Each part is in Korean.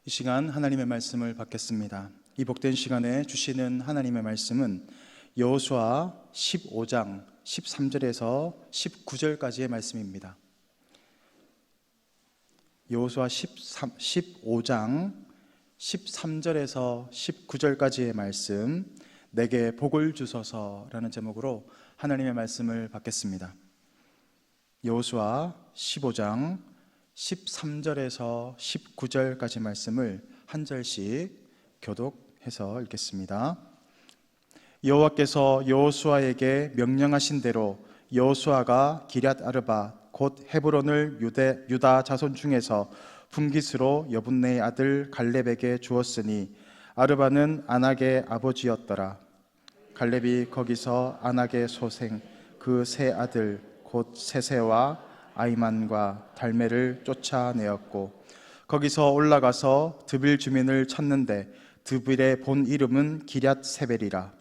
이 시간 하나님의 말씀을 받겠습니다. 이 복된 시간에 주시는 하나님의 말씀은 여호수아 15장 13절에서 19절까지의 말씀입니다. 여호수아 15장 13절에서 19절까지의 말씀, 내게 복을 주소서라는 제목으로 하나님의 말씀을 받겠습니다. 여호수아 15장 13절에서 19절까지 말씀을 한 절씩 교독해서 읽겠습니다. 여호와께서 여호수아에게 명령하신 대로 여호수아가 기럇 아르바 곧 헤브론을 유다 자손 중에서 분깃으로 여분네의 아들 갈렙에게 주었으니 아르바는 아낙의 아버지였더라. 갈렙이 거기서 아낙의 소생 그 세 아들 곧 세세와 아이만과 달메를 쫓아내었고 거기서 올라가서 드빌 주민을 쳤는데 드빌의 본 이름은 기럇 세벨이라.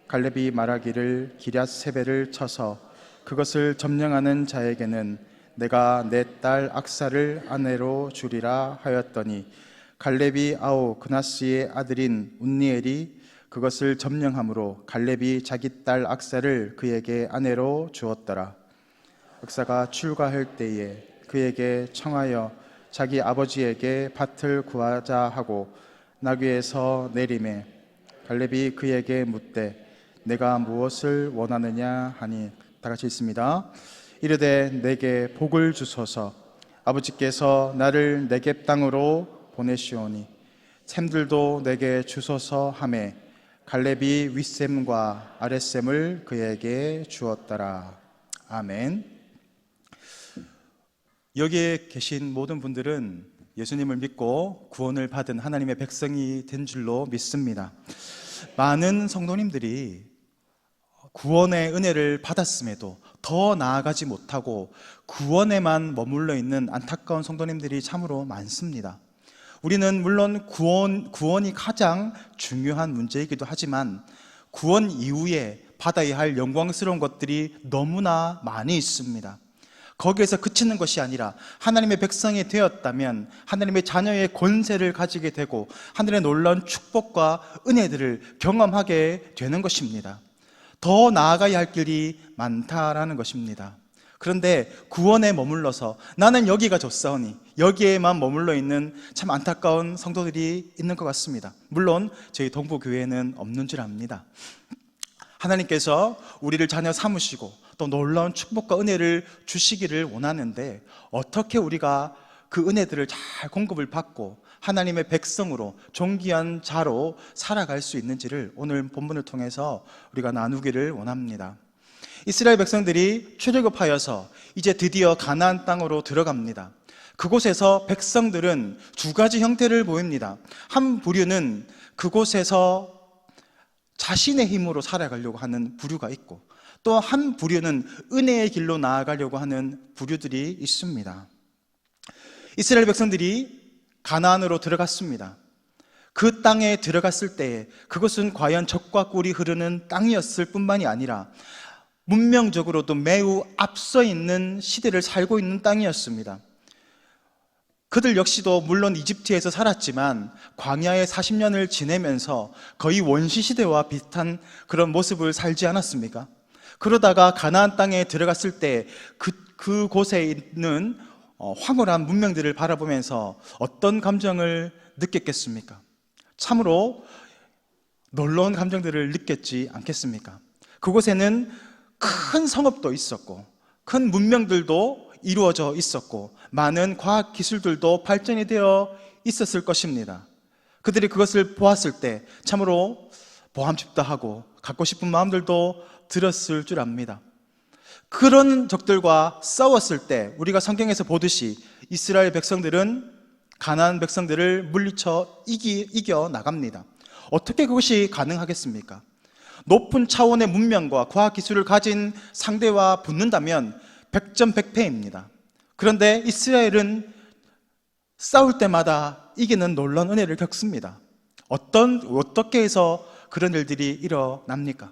갈렙이 말하기를 기럇 세벨을 쳐서 그것을 점령하는 자에게는 내가 내 딸 악사를 아내로 주리라 하였더니 갈렙이 아오 그나스의 아들인 운니엘이 그것을 점령함으로 갈렙이 자기 딸 악사를 그에게 아내로 주었더라. 악사가 출가할 때에 그에게 청하여 자기 아버지에게 밭을 구하자 하고 나귀에서 내리매 갈렙이 그에게 묻되 내가 무엇을 원하느냐 하니 다 같이 읽습니다. 이르되 내게 복을 주소서. 아버지께서 나를 네겝 땅으로 보내시오니 샘들도 내게 주소서 하매 갈렙이 윗샘과 아랫샘을 그에게 주었더라. 아멘. 여기에 계신 모든 분들은 예수님을 믿고 구원을 받은 하나님의 백성이 된 줄로 믿습니다. 많은 성도님들이 구원의 은혜를 받았음에도 더 나아가지 못하고 구원에만 머물러 있는 안타까운 성도님들이 참으로 많습니다. 우리는 물론 구원이 가장 중요한 문제이기도 하지만 구원 이후에 받아야 할 영광스러운 것들이 너무나 많이 있습니다. 거기에서 그치는 것이 아니라 하나님의 백성이 되었다면 하나님의 자녀의 권세를 가지게 되고 하늘의 놀라운 축복과 은혜들을 경험하게 되는 것입니다. 더 나아가야 할 길이 많다라는 것입니다. 그런데 구원에 머물러서 나는 여기가 좋사오니 여기에만 머물러 있는 참 안타까운 성도들이 있는 것 같습니다. 물론 저희 동부교회는 없는 줄 압니다. 하나님께서 우리를 자녀 삼으시고 또 놀라운 축복과 은혜를 주시기를 원하는데 어떻게 우리가 그 은혜들을 잘 공급을 받고 하나님의 백성으로 존귀한 자로 살아갈 수 있는지를 오늘 본문을 통해서 우리가 나누기를 원합니다. 이스라엘 백성들이 출애굽하여서 이제 드디어 가나안 땅으로 들어갑니다. 그곳에서 백성들은 두 가지 형태를 보입니다. 한 부류는 그곳에서 자신의 힘으로 살아가려고 하는 부류가 있고 또 한 부류는 은혜의 길로 나아가려고 하는 부류들이 있습니다. 이스라엘 백성들이 가나안으로 들어갔습니다. 그 땅에 들어갔을 때에 그것은 과연 젖과 꿀이 흐르는 땅이었을 뿐만이 아니라 문명적으로도 매우 앞서 있는 시대를 살고 있는 땅이었습니다. 그들 역시도 물론 이집트에서 살았지만 광야에 40년을 지내면서 거의 원시시대와 비슷한 그런 모습을 살지 않았습니까? 그러다가 가나안 땅에 들어갔을 때 그곳에 있는 황홀한 문명들을 바라보면서 어떤 감정을 느꼈겠습니까? 참으로 놀라운 감정들을 느꼈지 않겠습니까? 그곳에는 큰 성읍도 있었고 큰 문명들도 이루어져 있었고 많은 과학 기술들도 발전이 되어 있었을 것입니다. 그들이 그것을 보았을 때 참으로 보암직도 하고 갖고 싶은 마음들도 들었을 줄 압니다. 그런 적들과 싸웠을 때 우리가 성경에서 보듯이 이스라엘 백성들은 가나안 백성들을 물리쳐 이겨 나갑니다. 어떻게 그것이 가능하겠습니까? 높은 차원의 문명과 과학 기술을 가진 상대와 붙는다면 100점 100패입니다. 그런데 이스라엘은 싸울 때마다 이기는 놀라운 은혜를 겪습니다. 어떻게 해서 그런 일들이 일어납니까?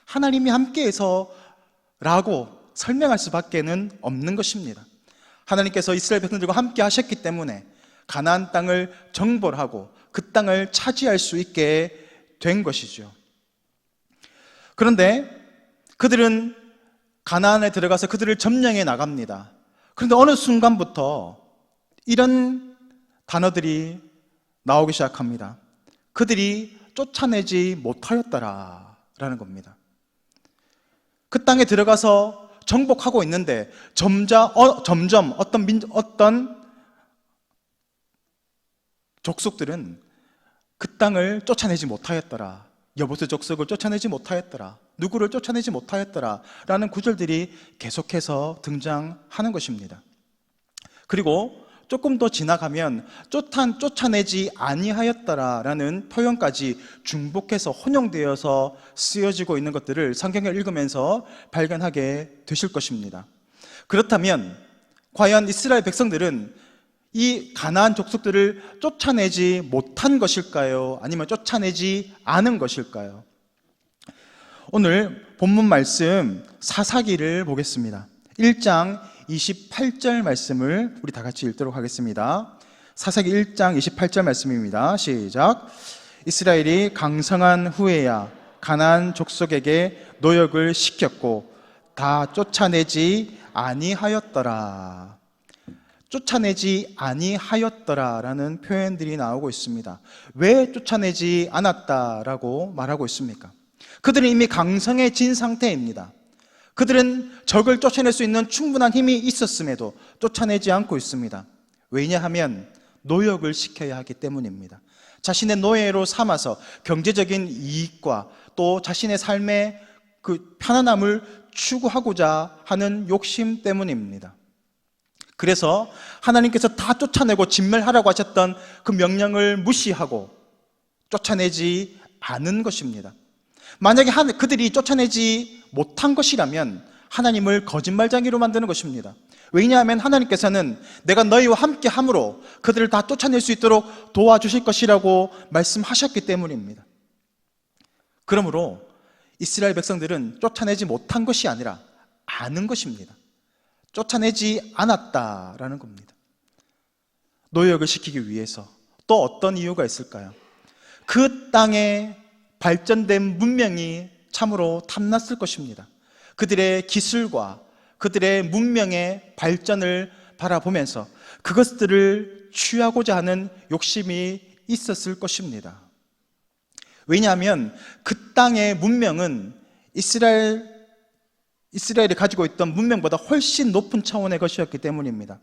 하나님이 함께해서 라고 설명할 수밖에는 없는 것입니다. 하나님께서 이스라엘 백성들과 함께 하셨기 때문에 가나안 땅을 정벌하고 그 땅을 차지할 수 있게 된 것이죠. 그런데 그들은 가나안에 들어가서 그들을 점령해 나갑니다. 그런데 어느 순간부터 이런 단어들이 나오기 시작합니다. 그들이 쫓아내지 못하였더라라는 겁니다. 그 땅에 들어가서 정복하고 있는데 점점 어떤 족속들은 그 땅을 쫓아내지 못하였더라. 여보스 족속을 쫓아내지 못하였더라. 누구를 쫓아내지 못하였더라. 라는 구절들이 계속해서 등장하는 것입니다. 그리고 조금 더 지나가면 쫓아내지 아니하였더라 라는 표현까지 중복해서 혼용되어서 쓰여지고 있는 것들을 성경을 읽으면서 발견하게 되실 것입니다. 그렇다면 과연 이스라엘 백성들은 이 가나안 족속들을 쫓아내지 못한 것일까요? 아니면 쫓아내지 않은 것일까요? 오늘 본문 말씀 사사기를 보겠습니다. 1장 28절 말씀을 우리 다 같이 읽도록 하겠습니다. 사사기 1장 28절 말씀입니다. 시작. 이스라엘이 강성한 후에야 가나안 족속에게 노역을 시켰고 다 쫓아내지 아니하였더라. 쫓아내지 아니하였더라라는 표현들이 나오고 있습니다. 왜 쫓아내지 않았다라고 말하고 있습니까? 그들은 이미 강성해진 상태입니다. 그들은 적을 쫓아낼 수 있는 충분한 힘이 있었음에도 쫓아내지 않고 있습니다. 왜냐하면 노역을 시켜야 하기 때문입니다. 자신의 노예로 삼아서 경제적인 이익과 또 자신의 삶의 그 편안함을 추구하고자 하는 욕심 때문입니다. 그래서 하나님께서 다 쫓아내고 진멸하라고 하셨던 그 명령을 무시하고 쫓아내지 않은 것입니다. 만약에 그들이 쫓아내지 못한 것이라면 하나님을 거짓말쟁이로 만드는 것입니다. 왜냐하면 하나님께서는 내가 너희와 함께 함으로 그들을 다 쫓아낼 수 있도록 도와주실 것이라고 말씀하셨기 때문입니다. 그러므로 이스라엘 백성들은 쫓아내지 못한 것이 아니라 아는 것입니다. 쫓아내지 않았다라는 겁니다. 노역을 시키기 위해서 또 어떤 이유가 있을까요? 그 땅에 발전된 문명이 참으로 탐났을 것입니다. 그들의 기술과 그들의 문명의 발전을 바라보면서 그것들을 취하고자 하는 욕심이 있었을 것입니다. 왜냐하면 그 땅의 문명은 이스라엘이 가지고 있던 문명보다 훨씬 높은 차원의 것이었기 때문입니다.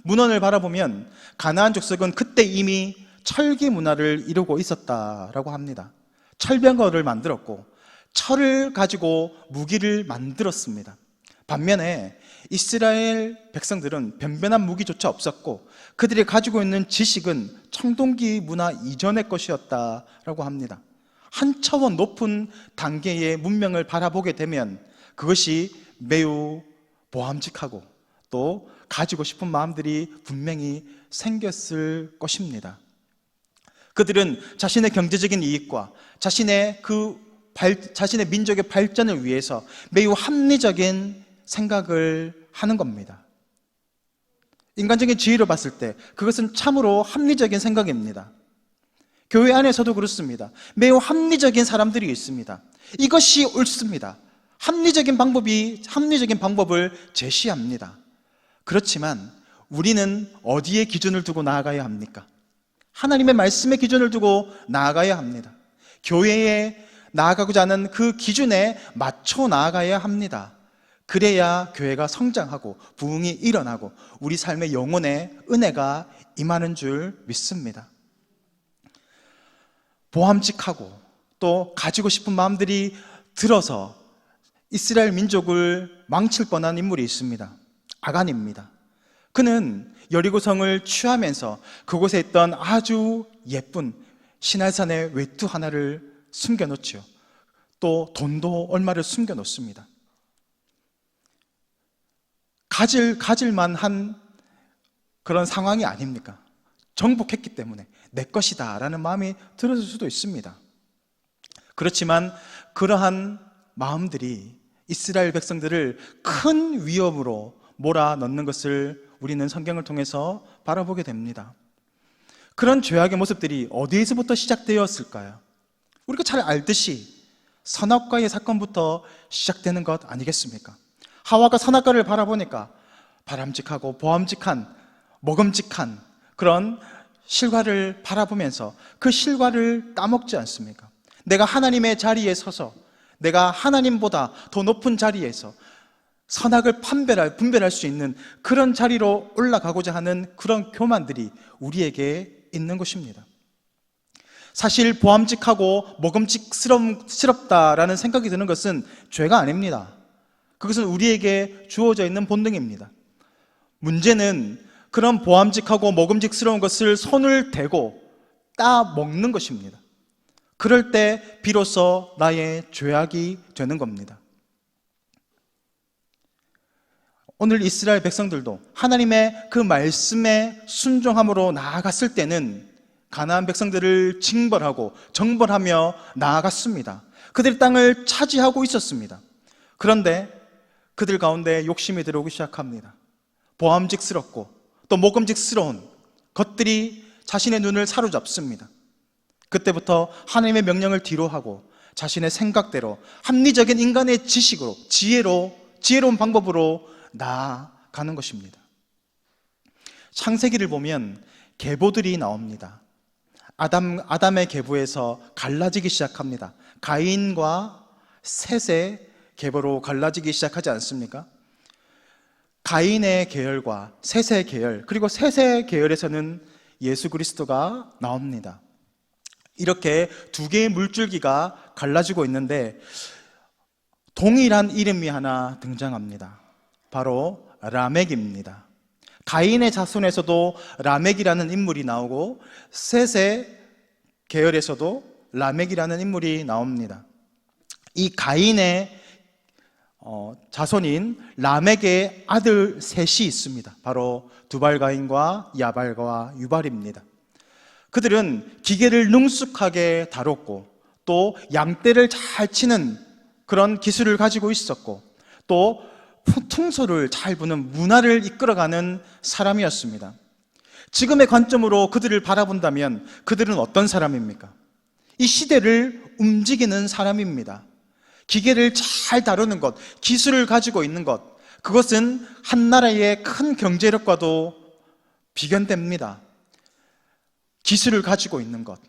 문헌을 바라보면 가나안 족속은 그때 이미 철기 문화를 이루고 있었다라고 합니다. 철병거를 만들었고 철을 가지고 무기를 만들었습니다. 반면에 이스라엘 백성들은 변변한 무기조차 없었고 그들이 가지고 있는 지식은 청동기 문화 이전의 것이었다라고 합니다. 한 차원 높은 단계의 문명을 바라보게 되면 그것이 매우 보암직하고 또 가지고 싶은 마음들이 분명히 생겼을 것입니다. 그들은 자신의 경제적인 이익과 자신의 민족의 발전을 위해서 매우 합리적인 생각을 하는 겁니다. 인간적인 지혜로 봤을 때 그것은 참으로 합리적인 생각입니다. 교회 안에서도 그렇습니다. 매우 합리적인 사람들이 있습니다. 이것이 옳습니다. 합리적인 방법을 제시합니다. 그렇지만 우리는 어디에 기준을 두고 나아가야 합니까? 하나님의 말씀의 기준을 두고 나아가야 합니다. 교회에 나아가고자 하는 그 기준에 맞춰 나아가야 합니다. 그래야 교회가 성장하고 부흥이 일어나고 우리 삶의 영혼에 은혜가 임하는 줄 믿습니다. 보암직하고 또 가지고 싶은 마음들이 들어서 이스라엘 민족을 망칠 뻔한 인물이 있습니다. 아간입니다. 그는 여리고성을 취하면서 그곳에 있던 아주 예쁜 시날산의 외투 하나를 숨겨놓지요. 또 돈도 얼마를 숨겨놓습니다. 가질만한 그런 상황이 아닙니까? 정복했기 때문에 내 것이다 라는 마음이 들었을 수도 있습니다. 그렇지만 그러한 마음들이 이스라엘 백성들을 큰 위협으로 몰아넣는 것을 우리는 성경을 통해서 바라보게 됩니다. 그런 죄악의 모습들이 어디에서부터 시작되었을까요? 우리가 잘 알듯이 선악과의 사건부터 시작되는 것 아니겠습니까? 하와가 선악과를 바라보니까 바람직하고 보암직한, 먹음직한 그런 실과를 바라보면서 그 실과를 따먹지 않습니까? 내가 하나님의 자리에 서서 내가 하나님보다 더 높은 자리에서 선악을 분별할 수 있는 그런 자리로 올라가고자 하는 그런 교만들이 우리에게 있는 것입니다. 사실 보암직하고 먹음직스럽다라는 생각이 드는 것은 죄가 아닙니다. 그것은 우리에게 주어져 있는 본능입니다. 문제는 그런 보암직하고 먹음직스러운 것을 손을 대고 따먹는 것입니다. 그럴 때 비로소 나의 죄악이 되는 겁니다. 오늘 이스라엘 백성들도 하나님의 그 말씀에 순종함으로 나아갔을 때는 가나안 백성들을 징벌하고 정벌하며 나아갔습니다. 그들의 땅을 차지하고 있었습니다. 그런데 그들 가운데 욕심이 들어오기 시작합니다. 보암직스럽고 또 먹음직스러운 것들이 자신의 눈을 사로잡습니다. 그때부터 하나님의 명령을 뒤로하고 자신의 생각대로 합리적인 인간의 지식으로 지혜로운 방법으로 나아가는 것입니다. 창세기를 보면 계보들이 나옵니다. 아담의 계보에서 갈라지기 시작합니다. 가인과 셋의 계보로 갈라지기 시작하지 않습니까? 가인의 계열과 셋의 계열, 그리고 셋의 계열에서는 예수 그리스도가 나옵니다. 이렇게 두 개의 물줄기가 갈라지고 있는데 동일한 이름이 하나 등장합니다. 바로 라멕입니다. 가인의 자손에서도 라멕이라는 인물이 나오고 셋의 계열에서도 라멕이라는 인물이 나옵니다. 이 가인의 자손인 라멕의 아들 셋이 있습니다. 바로 두발가인과 야발과 유발입니다. 그들은 기계를 능숙하게 다뤘고 또 양떼를 잘 치는 그런 기술을 가지고 있었고 또 퉁소를 잘 부는 문화를 이끌어가는 사람이었습니다. 지금의 관점으로 그들을 바라본다면 그들은 어떤 사람입니까? 이 시대를 움직이는 사람입니다. 기계를 잘 다루는 것, 기술을 가지고 있는 것, 그것은 한 나라의 큰 경제력과도 비견됩니다. 기술을 가지고 있는 것,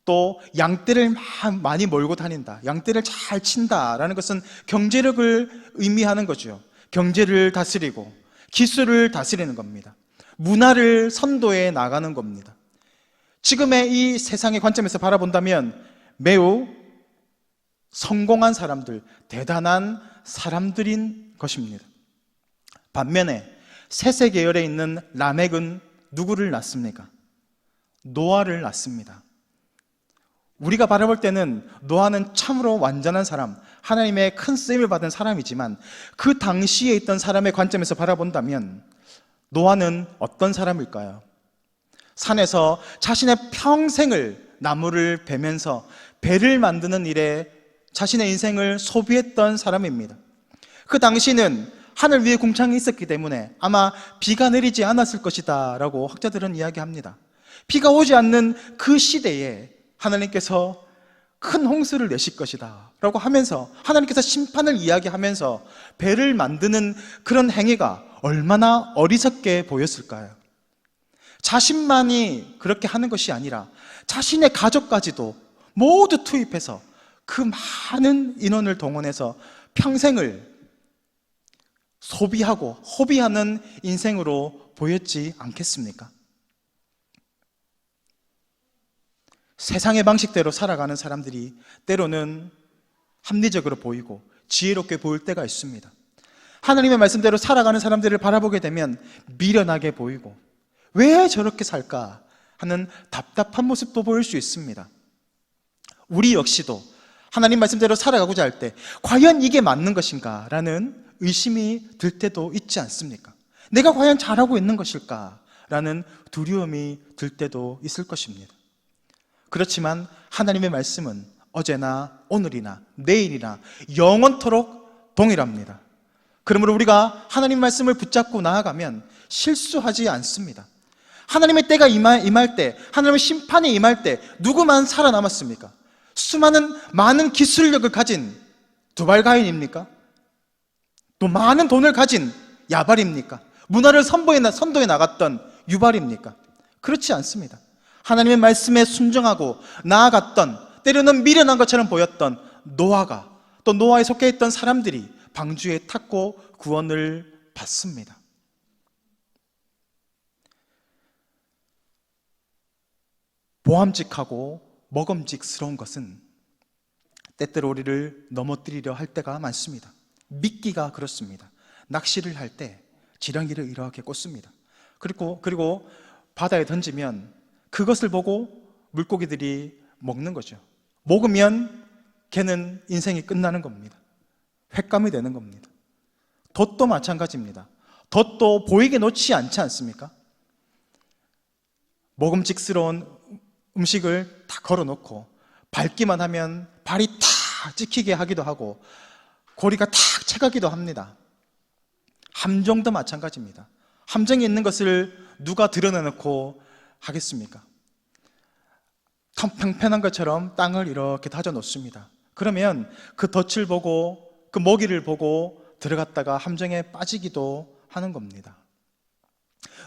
또 양떼를 많이 몰고 다닌다, 양떼를 잘 친다라는 것은 경제력을 의미하는 거죠. 경제를 다스리고 기술을 다스리는 겁니다. 문화를 선도해 나가는 겁니다. 지금의 이 세상의 관점에서 바라본다면 매우 성공한 사람들, 대단한 사람들인 것입니다. 반면에 셋의 계열에 있는 라멕은 누구를 낳습니까? 노아를 낳습니다. 우리가 바라볼 때는 노아는 참으로 완전한 사람, 하나님의 큰 쓰임을 받은 사람이지만 그 당시에 있던 사람의 관점에서 바라본다면 노아는 어떤 사람일까요? 산에서 자신의 평생을 나무를 베면서 배를 만드는 일에 자신의 인생을 소비했던 사람입니다. 그 당시는 하늘 위에 궁창이 있었기 때문에 아마 비가 내리지 않았을 것이다 라고 학자들은 이야기합니다. 비가 오지 않는 그 시대에 하나님께서 큰 홍수를 내실 것이다 라고 하면서 하나님께서 심판을 이야기하면서 배를 만드는 그런 행위가 얼마나 어리석게 보였을까요? 자신만이 그렇게 하는 것이 아니라 자신의 가족까지도 모두 투입해서 그 많은 인원을 동원해서 평생을 소비하고 허비하는 인생으로 보였지 않겠습니까? 세상의 방식대로 살아가는 사람들이 때로는 합리적으로 보이고 지혜롭게 보일 때가 있습니다. 하나님의 말씀대로 살아가는 사람들을 바라보게 되면 미련하게 보이고 왜 저렇게 살까 하는 답답한 모습도 보일 수 있습니다. 우리 역시도 하나님 말씀대로 살아가고자 할 때 과연 이게 맞는 것인가 라는 의심이 들 때도 있지 않습니까? 내가 과연 잘하고 있는 것일까 라는 두려움이 들 때도 있을 것입니다. 그렇지만 하나님의 말씀은 어제나 오늘이나 내일이나 영원토록 동일합니다. 그러므로 우리가 하나님 말씀을 붙잡고 나아가면 실수하지 않습니다. 하나님의 때가 임할 때, 하나님의 심판이 임할 때 누구만 살아남았습니까? 많은 기술력을 가진 두발가인입니까? 또 많은 돈을 가진 야발입니까? 문화를 선도해 나갔던 유발입니까? 그렇지 않습니다. 하나님의 말씀에 순종하고 나아갔던, 때로는 미련한 것처럼 보였던 노아가, 또 노아에 속해 있던 사람들이 방주에 탔고 구원을 받습니다. 보암직하고 먹음직스러운 것은 때때로 우리를 넘어뜨리려 할 때가 많습니다. 미끼가 그렇습니다. 낚시를 할 때 지렁이를 이렇게 꽂습니다. 그리고 바다에 던지면 그것을 보고 물고기들이 먹는 거죠. 먹으면 걔는 인생이 끝나는 겁니다. 횟감이 되는 겁니다. 덫도 마찬가지입니다. 덫도 보이게 놓지 않지 않습니까? 먹음직스러운 음식을 다 걸어놓고 밟기만 하면 발이 탁 찍히게 하기도 하고 고리가 탁 채가기도 합니다. 함정도 마찬가지입니다. 함정이 있는 것을 누가 드러내놓고 하겠습니까? 평평한 것처럼 땅을 이렇게 다져놓습니다. 그러면 그 덫을 보고, 그 먹이를 보고 들어갔다가 함정에 빠지기도 하는 겁니다.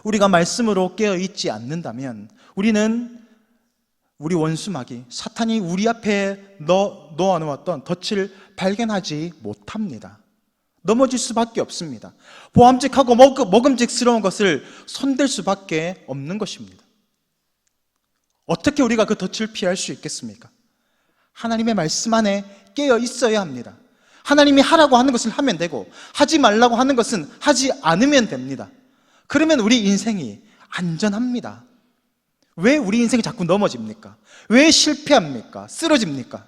우리가 말씀으로 깨어있지 않는다면 우리 원수 마귀, 사탄이 우리 앞에 놓아놓았던 덫을 발견하지 못합니다. 넘어질 수밖에 없습니다. 보암직하고 먹음직스러운 것을 손댈 수밖에 없는 것입니다. 어떻게 우리가 그 덫을 피할 수 있겠습니까? 하나님의 말씀 안에 깨어 있어야 합니다. 하나님이 하라고 하는 것을 하면 되고, 하지 말라고 하는 것은 하지 않으면 됩니다. 그러면 우리 인생이 안전합니다. 왜 우리 인생이 자꾸 넘어집니까? 왜 실패합니까? 쓰러집니까?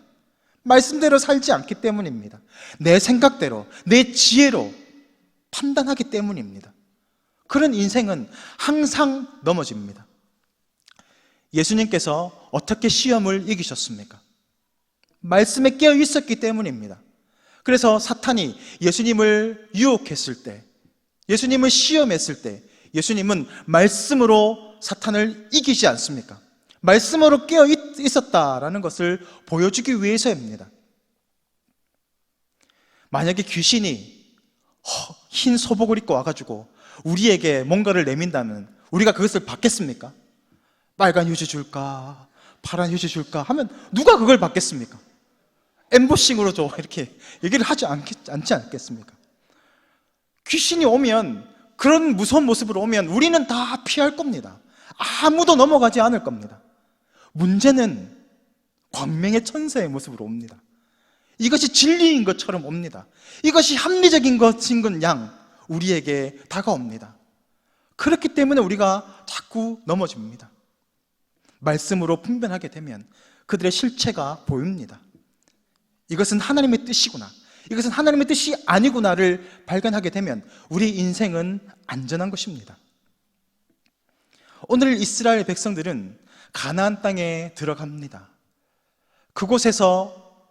말씀대로 살지 않기 때문입니다. 내 생각대로, 내 지혜로 판단하기 때문입니다. 그런 인생은 항상 넘어집니다. 예수님께서 어떻게 시험을 이기셨습니까? 말씀에 깨어 있었기 때문입니다. 그래서 사탄이 예수님을 유혹했을 때, 예수님을 시험했을 때 예수님은 말씀으로 사탄을 이기지 않습니까? 말씀으로 깨어 있었다라는 것을 보여주기 위해서입니다. 만약에 귀신이 흰 소복을 입고 와가지고 우리에게 뭔가를 내민다면 우리가 그것을 받겠습니까? 빨간 휴지 줄까? 파란 휴지 줄까? 하면 누가 그걸 받겠습니까? 엠보싱으로 줘, 이렇게 얘기를 하지 않지 않겠습니까? 귀신이 오면, 그런 무서운 모습으로 오면 우리는 다 피할 겁니다. 아무도 넘어가지 않을 겁니다. 문제는 광명의 천사의 모습으로 옵니다. 이것이 진리인 것처럼 옵니다. 이것이 합리적인 것인 건 양 우리에게 다가옵니다. 그렇기 때문에 우리가 자꾸 넘어집니다. 말씀으로 분별하게 되면 그들의 실체가 보입니다. 이것은 하나님의 뜻이구나, 이것은 하나님의 뜻이 아니구나를 발견하게 되면 우리 인생은 안전한 것입니다. 오늘 이스라엘 백성들은 가나안 땅에 들어갑니다. 그곳에서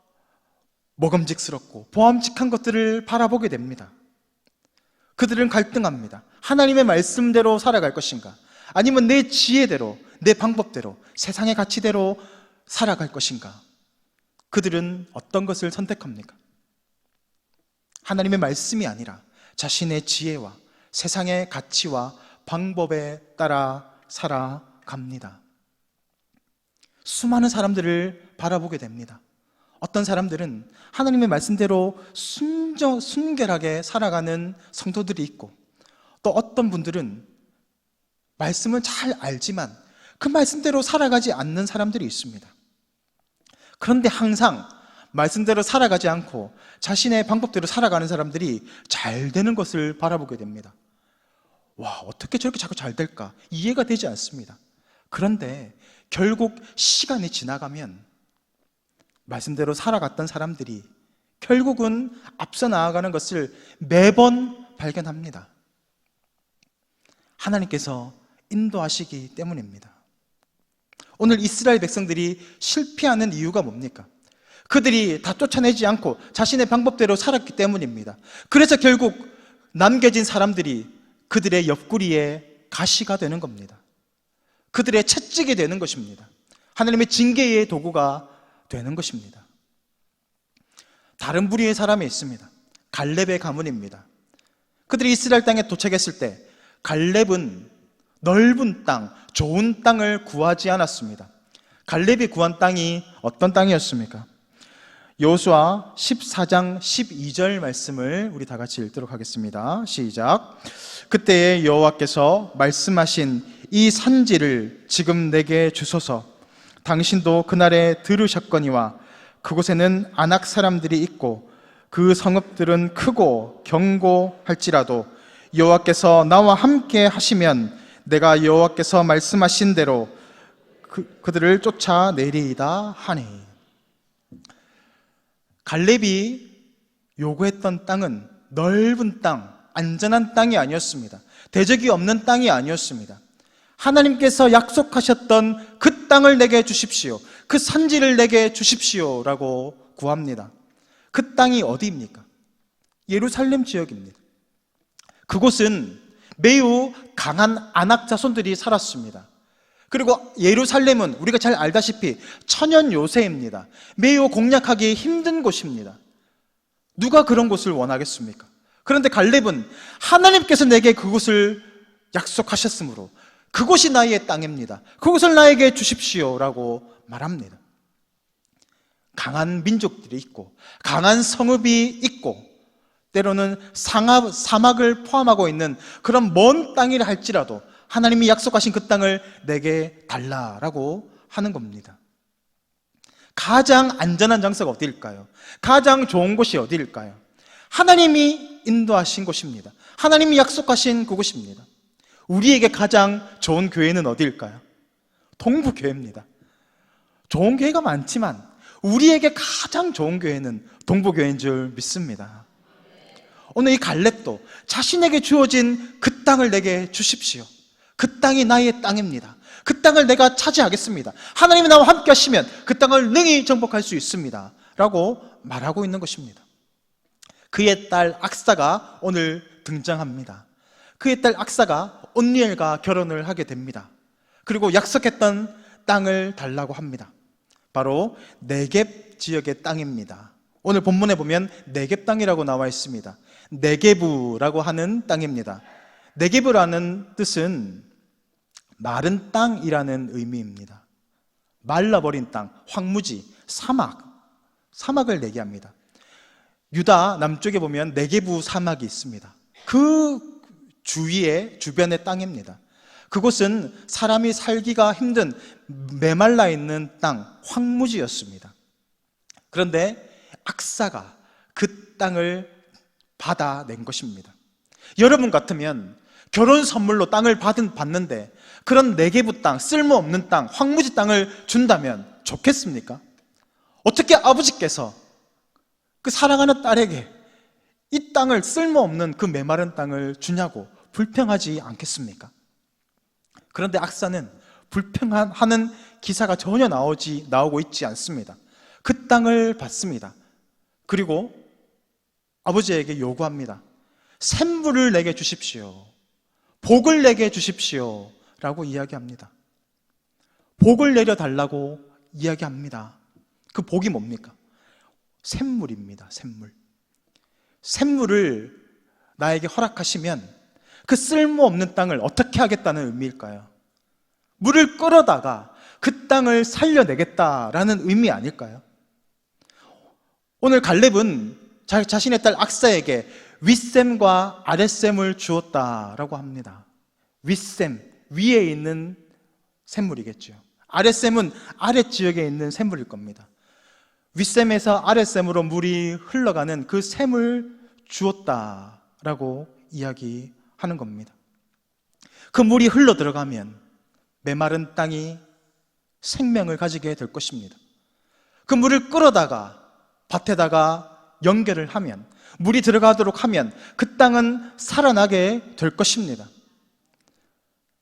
먹음직스럽고 보암직한 것들을 바라보게 됩니다. 그들은 갈등합니다. 하나님의 말씀대로 살아갈 것인가, 아니면 내 지혜대로, 내 방법대로, 세상의 가치대로 살아갈 것인가. 그들은 어떤 것을 선택합니까? 하나님의 말씀이 아니라 자신의 지혜와 세상의 가치와 방법에 따라 살아갑니다. 수많은 사람들을 바라보게 됩니다. 어떤 사람들은 하나님의 말씀대로 순결하게 살아가는 성도들이 있고, 또 어떤 분들은 말씀을 잘 알지만 그 말씀대로 살아가지 않는 사람들이 있습니다. 그런데 항상 말씀대로 살아가지 않고 자신의 방법대로 살아가는 사람들이 잘 되는 것을 바라보게 됩니다. 와, 어떻게 저렇게 자꾸 잘 될까? 이해가 되지 않습니다. 그런데 결국 시간이 지나가면 말씀대로 살아갔던 사람들이 결국은 앞서 나아가는 것을 매번 발견합니다. 하나님께서 인도하시기 때문입니다. 오늘 이스라엘 백성들이 실패하는 이유가 뭡니까? 그들이 다 쫓아내지 않고 자신의 방법대로 살았기 때문입니다. 그래서 결국 남겨진 사람들이 그들의 옆구리에 가시가 되는 겁니다. 그들의 채찍이 되는 것입니다. 하나님의 징계의 도구가 되는 것입니다. 다른 부류의 사람이 있습니다. 갈렙의 가문입니다. 그들이 이스라엘 땅에 도착했을 때 갈렙은 넓은 땅, 좋은 땅을 구하지 않았습니다. 갈렙이 구한 땅이 어떤 땅이었습니까? 여호수아 14장 12절 말씀을 우리 다 같이 읽도록 하겠습니다. 시작. 그때에 여호와께서 말씀하신 이 산지를 지금 내게 주소서. 당신도 그날에 들으셨거니와 그곳에는 아낙 사람들이 있고 그 성읍들은 크고 견고할지라도 여호와께서 나와 함께 하시면 내가 여호와께서 말씀하신 대로 그들을 쫓아내리이다 하니. 갈렙이 요구했던 땅은 넓은 땅, 안전한 땅이 아니었습니다. 대적이 없는 땅이 아니었습니다. 하나님께서 약속하셨던 그 땅을 내게 주십시오. 그 산지를 내게 주십시오 라고 구합니다. 그 땅이 어디입니까? 예루살렘 지역입니다. 그곳은 매우 강한 아낙 자손들이 살았습니다. 그리고 예루살렘은 우리가 잘 알다시피 천연 요새입니다. 매우 공략하기 힘든 곳입니다. 누가 그런 곳을 원하겠습니까? 그런데 갈렙은 하나님께서 내게 그곳을 약속하셨으므로 그곳이 나의 땅입니다. 그곳을 나에게 주십시오 라고 말합니다. 강한 민족들이 있고 강한 성읍이 있고 때로는 사막을 포함하고 있는 그런 먼 땅이라 할지라도 하나님이 약속하신 그 땅을 내게 달라라고 하는 겁니다. 가장 안전한 장소가 어디일까요? 가장 좋은 곳이 어디일까요? 하나님이 인도하신 곳입니다. 하나님이 약속하신 그곳입니다. 우리에게 가장 좋은 교회는 어디일까요? 동부교회입니다. 좋은 교회가 많지만 우리에게 가장 좋은 교회는 동부교회인 줄 믿습니다. 오늘 이 갈렙도 자신에게 주어진 그 땅을 내게 주십시오. 그 땅이 나의 땅입니다. 그 땅을 내가 차지하겠습니다. 하나님이 나와 함께 하시면 그 땅을 능히 정복할 수 있습니다 라고 말하고 있는 것입니다. 그의 딸 악사가 오늘 등장합니다. 그의 딸 악사가 온니엘과 결혼을 하게 됩니다. 그리고 약속했던 땅을 달라고 합니다. 바로 네겝 지역의 땅입니다. 오늘 본문에 보면 네겝 땅이라고 나와 있습니다. 네게부라고 하는 땅입니다. 네게부라는 뜻은 마른 땅이라는 의미입니다. 말라버린 땅, 황무지, 사막을 얘기합니다. 유다 남쪽에 보면 네게부 사막이 있습니다. 그 주변의 땅입니다. 그곳은 사람이 살기가 힘든 메말라 있는 땅, 황무지였습니다. 그런데 악사가 그 땅을 받아낸 것입니다. 여러분 같으면 결혼 선물로 땅을 받는데 그런 네게부 땅, 쓸모없는 땅, 황무지 땅을 준다면 좋겠습니까? 어떻게 아버지께서 그 사랑하는 딸에게 이 땅을, 쓸모없는 그 메마른 땅을 주냐고 불평하지 않겠습니까? 그런데 악사는 불평하는 기사가 전혀 나오고 있지 않습니다. 그 땅을 받습니다. 그리고 아버지에게 요구합니다. 샘물을 내게 주십시오. 복을 내게 주십시오 라고 이야기합니다. 복을 내려달라고 이야기합니다. 그 복이 뭡니까? 샘물입니다. 샘물을 나에게 허락하시면 그 쓸모없는 땅을 어떻게 하겠다는 의미일까요? 물을 끌어다가 그 땅을 살려내겠다라는 의미 아닐까요? 오늘 갈렙은 자신의 딸 악사에게 윗샘과 아랫샘을 주었다라고 합니다. 윗샘, 위에 있는 샘물이겠죠. 아랫샘은 아랫지역에 있는 샘물일 겁니다. 윗샘에서 아랫샘으로 물이 흘러가는 그 샘을 주었다라고 이야기하는 겁니다. 그 물이 흘러 들어가면 메마른 땅이 생명을 가지게 될 것입니다. 그 물을 끌어다가 밭에다가 연결을 하면, 물이 들어가도록 하면 그 땅은 살아나게 될 것입니다.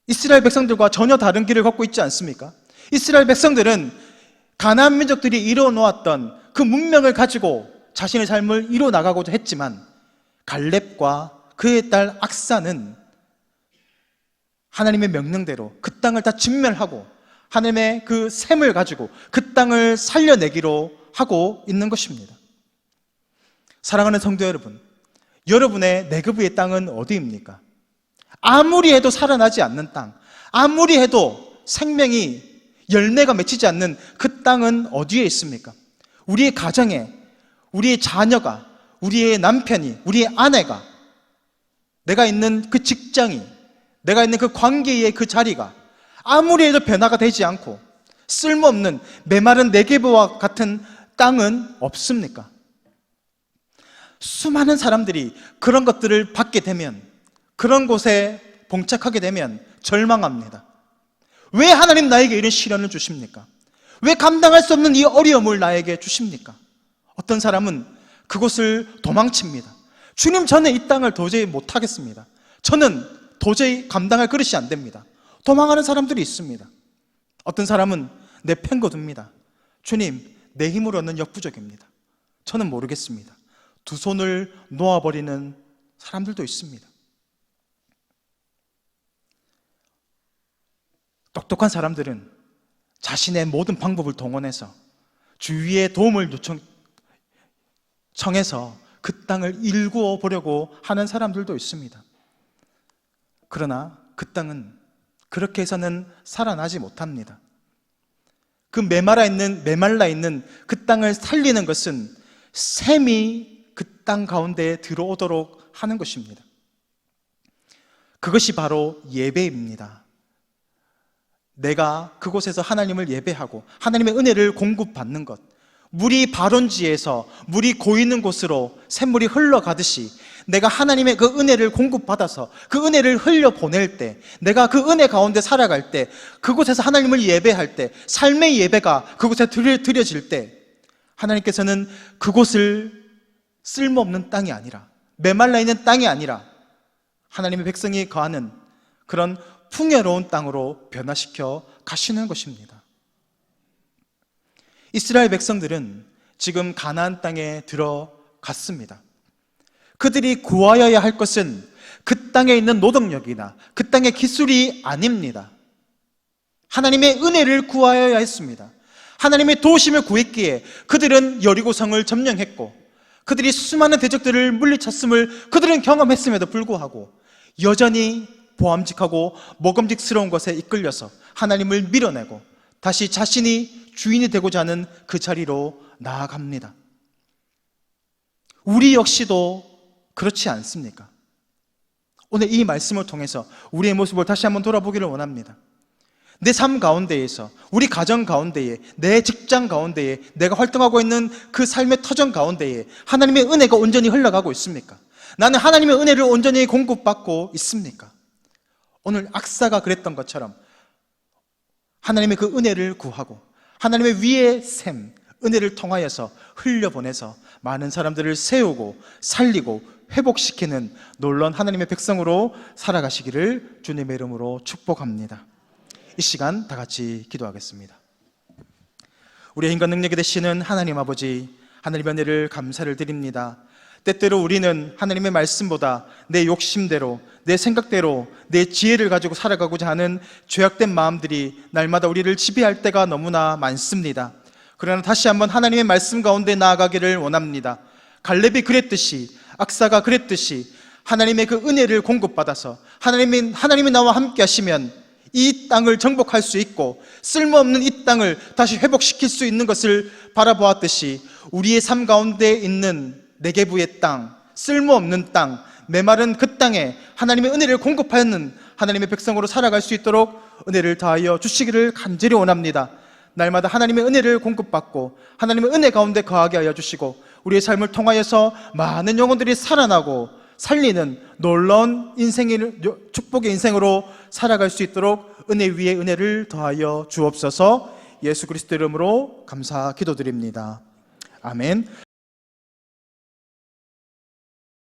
이스라엘 백성들과 전혀 다른 길을 걷고 있지 않습니까? 이스라엘 백성들은 가나안 민족들이 이루어 놓았던 그 문명을 가지고 자신의 삶을 이루어 나가고자 했지만 갈렙과 그의 딸 악사는 하나님의 명령대로 그 땅을 다 진멸하고 하나님의 그 셈을 가지고 그 땅을 살려내기로 하고 있는 것입니다. 사랑하는 성도 여러분, 여러분의 내급의 땅은 어디입니까? 아무리 해도 살아나지 않는 땅, 아무리 해도 생명이 열매가 맺히지 않는 그 땅은 어디에 있습니까? 우리의 가정에, 우리의 자녀가, 우리의 남편이, 우리의 아내가, 내가 있는 그 직장이, 내가 있는 그 관계의 그 자리가 아무리 해도 변화가 되지 않고 쓸모없는 메마른 네게브와 같은 땅은 없습니까? 수많은 사람들이 그런 것들을 받게 되면, 그런 곳에 봉착하게 되면 절망합니다. 왜 하나님 나에게 이런 시련을 주십니까? 왜 감당할 수 없는 이 어려움을 나에게 주십니까? 어떤 사람은 그곳을 도망칩니다. 주님, 저는 이 땅을 도저히 못하겠습니다. 저는 도저히 감당할 그릇이 안 됩니다. 도망하는 사람들이 있습니다. 어떤 사람은 내팽거둡니다. 주님, 내 힘으로는 역부족입니다. 저는 모르겠습니다. 두 손을 놓아버리는 사람들도 있습니다. 똑똑한 사람들은 자신의 모든 방법을 동원해서 주위의 도움을 청해서 그 땅을 일구어 보려고 하는 사람들도 있습니다. 그러나 그 땅은 그렇게 해서는 살아나지 못합니다. 그 메말라 있는 그 땅을 살리는 것은 샘이 그 땅 가운데에 들어오도록 하는 것입니다. 그것이 바로 예배입니다. 내가 그곳에서 하나님을 예배하고 하나님의 은혜를 공급받는 것, 물이 발원지에서 물이 고이는 곳으로 샘물이 흘러가듯이 내가 하나님의 그 은혜를 공급받아서 그 은혜를 흘려보낼 때, 내가 그 은혜 가운데 살아갈 때, 그곳에서 하나님을 예배할 때, 삶의 예배가 그곳에 드려질 때 하나님께서는 그곳을 쓸모없는 땅이 아니라, 메말라 있는 땅이 아니라 하나님의 백성이 거하는 그런 풍요로운 땅으로 변화시켜 가시는 것입니다. 이스라엘 백성들은 지금 가나안 땅에 들어갔습니다. 그들이 구하여야 할 것은 그 땅에 있는 노동력이나 그 땅의 기술이 아닙니다. 하나님의 은혜를 구하여야 했습니다. 하나님의 도우심을 구했기에 그들은 여리고성을 점령했고, 그들이 수많은 대적들을 물리쳤음을 그들은 경험했음에도 불구하고 여전히 보암직하고 먹음직스러운 것에 이끌려서 하나님을 밀어내고 다시 자신이 주인이 되고자 하는 그 자리로 나아갑니다. 우리 역시도 그렇지 않습니까? 오늘 이 말씀을 통해서 우리의 모습을 다시 한번 돌아보기를 원합니다. 내 삶 가운데에서, 우리 가정 가운데에, 내 직장 가운데에, 내가 활동하고 있는 그 삶의 터전 가운데에 하나님의 은혜가 온전히 흘러가고 있습니까? 나는 하나님의 은혜를 온전히 공급받고 있습니까? 오늘 악사가 그랬던 것처럼 하나님의 그 은혜를 구하고 하나님의 위의 샘, 은혜를 통하여서 흘려보내서 많은 사람들을 세우고 살리고 회복시키는 놀라운 하나님의 백성으로 살아가시기를 주님의 이름으로 축복합니다. 이 시간 다 같이 기도하겠습니다. 우리의 힘과 능력이 되시는 하나님 아버지, 하나님의 은혜를 감사를 드립니다. 때때로 우리는 하나님의 말씀보다 내 욕심대로, 내 생각대로, 내 지혜를 가지고 살아가고자 하는 죄악된 마음들이 날마다 우리를 지배할 때가 너무나 많습니다. 그러나 다시 한번 하나님의 말씀 가운데 나아가기를 원합니다. 갈렙이 그랬듯이, 악사가 그랬듯이 하나님의 그 은혜를 공급받아서 하나님이 나와 함께 하시면 이 땅을 정복할 수 있고 쓸모없는 이 땅을 다시 회복시킬 수 있는 것을 바라보았듯이 우리의 삶 가운데 있는 네게부의 땅, 쓸모없는 땅, 메마른 그 땅에 하나님의 은혜를 공급하는 하나님의 백성으로 살아갈 수 있도록 은혜를 다하여 주시기를 간절히 원합니다. 날마다 하나님의 은혜를 공급받고 하나님의 은혜 가운데 거하게 하여 주시고 우리의 삶을 통하여서 많은 영혼들이 살아나고 살리는 놀라운 축복의 인생으로 살아갈 수 있도록 은혜 위에 은혜를 더하여 주옵소서. 예수 그리스도 이름으로 감사 기도드립니다. 아멘.